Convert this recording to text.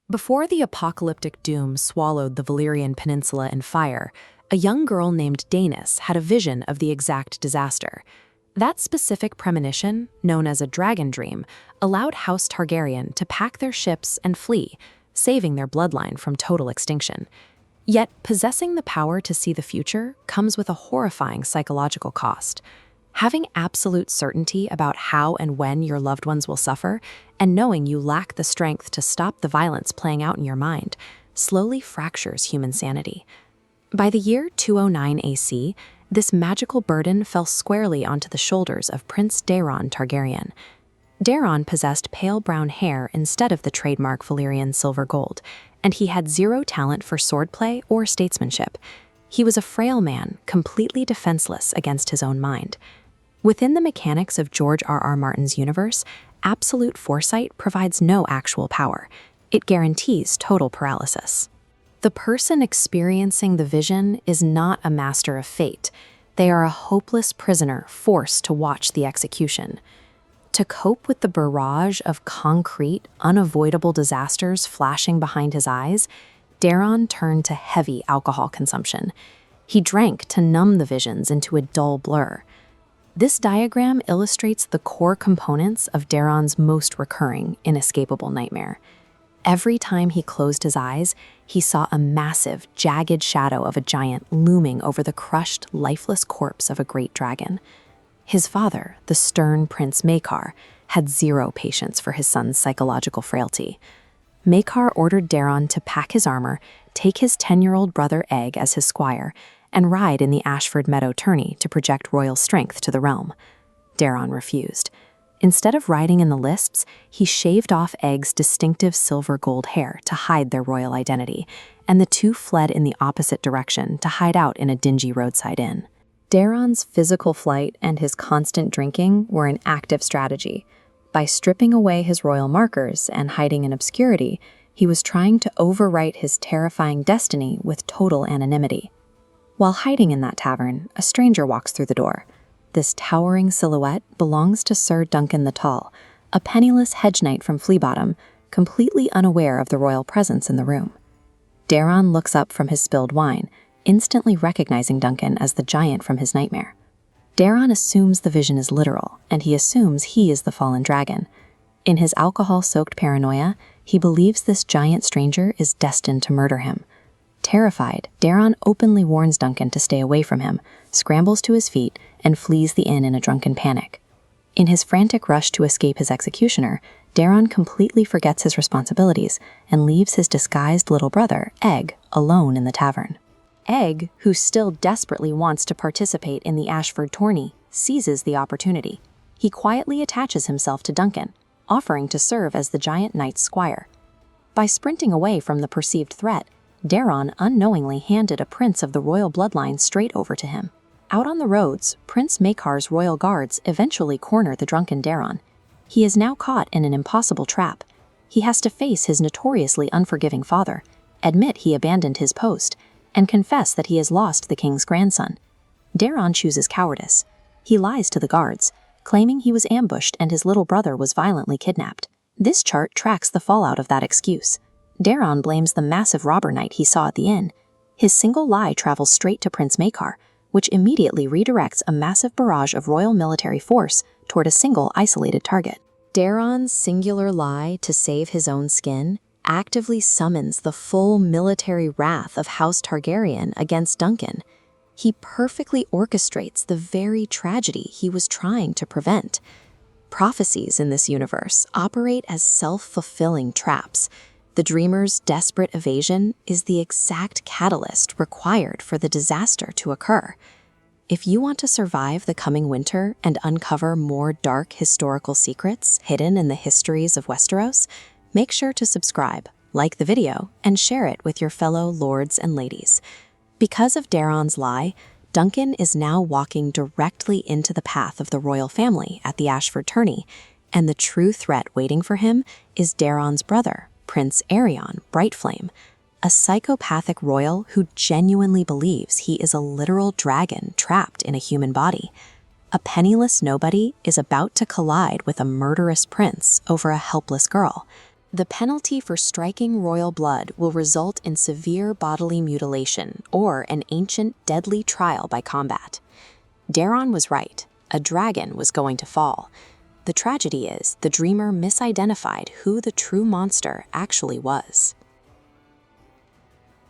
Before the apocalyptic doom swallowed the Valyrian Peninsula in fire, a young girl named Daenerys had a vision of the exact disaster. That specific premonition, known as a dragon dream, allowed House Targaryen to pack their ships and flee, saving their bloodline from total extinction. Yet, possessing the power to see the future comes with a horrifying psychological cost. Having absolute certainty about how and when your loved ones will suffer, and knowing you lack the strength to stop the violence playing out in your mind, slowly fractures human sanity. By the year 209 AC, this magical burden fell squarely onto the shoulders of Prince Daeron Targaryen. Daeron possessed pale brown hair instead of the trademark Valyrian silver gold, and he had zero talent for swordplay or statesmanship. He was a frail man, completely defenseless against his own mind. Within the mechanics of George R.R. Martin's universe, absolute foresight provides no actual power. It guarantees total paralysis. The person experiencing the vision is not a master of fate. They are a hopeless prisoner forced to watch the execution. To cope with the barrage of concrete, unavoidable disasters flashing behind his eyes, Daeron turned to heavy alcohol consumption. He drank to numb the visions into a dull blur. This diagram illustrates the core components of Daeron's most recurring, inescapable nightmare. Every time he closed his eyes, he saw a massive, jagged shadow of a giant looming over the crushed, lifeless corpse of a great dragon. His father, the stern Prince Maekar, had zero patience for his son's psychological frailty. Maekar ordered Daeron to pack his armor, take his 10-year-old brother Egg as his squire, and ride in the Ashford Meadow tourney to project royal strength to the realm. Daeron refused. Instead of riding in the lists, he shaved off Egg's distinctive silver-gold hair to hide their royal identity, and the two fled in the opposite direction to hide out in a dingy roadside inn. Daeron's physical flight and his constant drinking were an active strategy. By stripping away his royal markers and hiding in obscurity, he was trying to overwrite his terrifying destiny with total anonymity. While hiding in that tavern, a stranger walks through the door. This towering silhouette belongs to Sir Duncan the Tall, a penniless hedge knight from Fleabottom, completely unaware of the royal presence in the room. Daeron looks up from his spilled wine, instantly recognizing Duncan as the giant from his nightmare. Daeron assumes the vision is literal, and he assumes he is the fallen dragon. In his alcohol-soaked paranoia, he believes this giant stranger is destined to murder him. Terrified, Daeron openly warns Duncan to stay away from him, scrambles to his feet, and flees the inn in a drunken panic. In his frantic rush to escape his executioner, Daeron completely forgets his responsibilities and leaves his disguised little brother, Egg, alone in the tavern. Egg, who still desperately wants to participate in the Ashford tourney, seizes the opportunity. He quietly attaches himself to Duncan, offering to serve as the giant knight's squire. By sprinting away from the perceived threat, Daeron unknowingly handed a prince of the royal bloodline straight over to him. Out on the roads, Prince Maekar's royal guards eventually corner the drunken Daeron. He is now caught in an impossible trap. He has to face his notoriously unforgiving father, admit he abandoned his post, and confess that he has lost the king's grandson. Daeron chooses cowardice. He lies to the guards, claiming he was ambushed and his little brother was violently kidnapped. This chart tracks the fallout of that excuse. Daeron blames the massive robber knight he saw at the inn. His single lie travels straight to Prince Maekar, which immediately redirects a massive barrage of royal military force toward a single isolated target. Daeron's singular lie to save his own skin actively summons the full military wrath of House Targaryen against Duncan. He perfectly orchestrates the very tragedy he was trying to prevent. Prophecies in this universe operate as self-fulfilling traps. The dreamer's desperate evasion is the exact catalyst required for the disaster to occur. If you want to survive the coming winter and uncover more dark historical secrets hidden in the histories of Westeros, make sure to subscribe, like the video, and share it with your fellow lords and ladies. Because of Daeron's lie, Duncan is now walking directly into the path of the royal family at the Ashford tourney, and the true threat waiting for him is Daeron's brother, Prince Aegon Brightflame, a psychopathic royal who genuinely believes he is a literal dragon trapped in a human body. A penniless nobody is about to collide with a murderous prince over a helpless girl. The penalty for striking royal blood will result in severe bodily mutilation or an ancient deadly trial by combat. Daeron was right. A dragon was going to fall. The tragedy is the dreamer misidentified who the true monster actually was.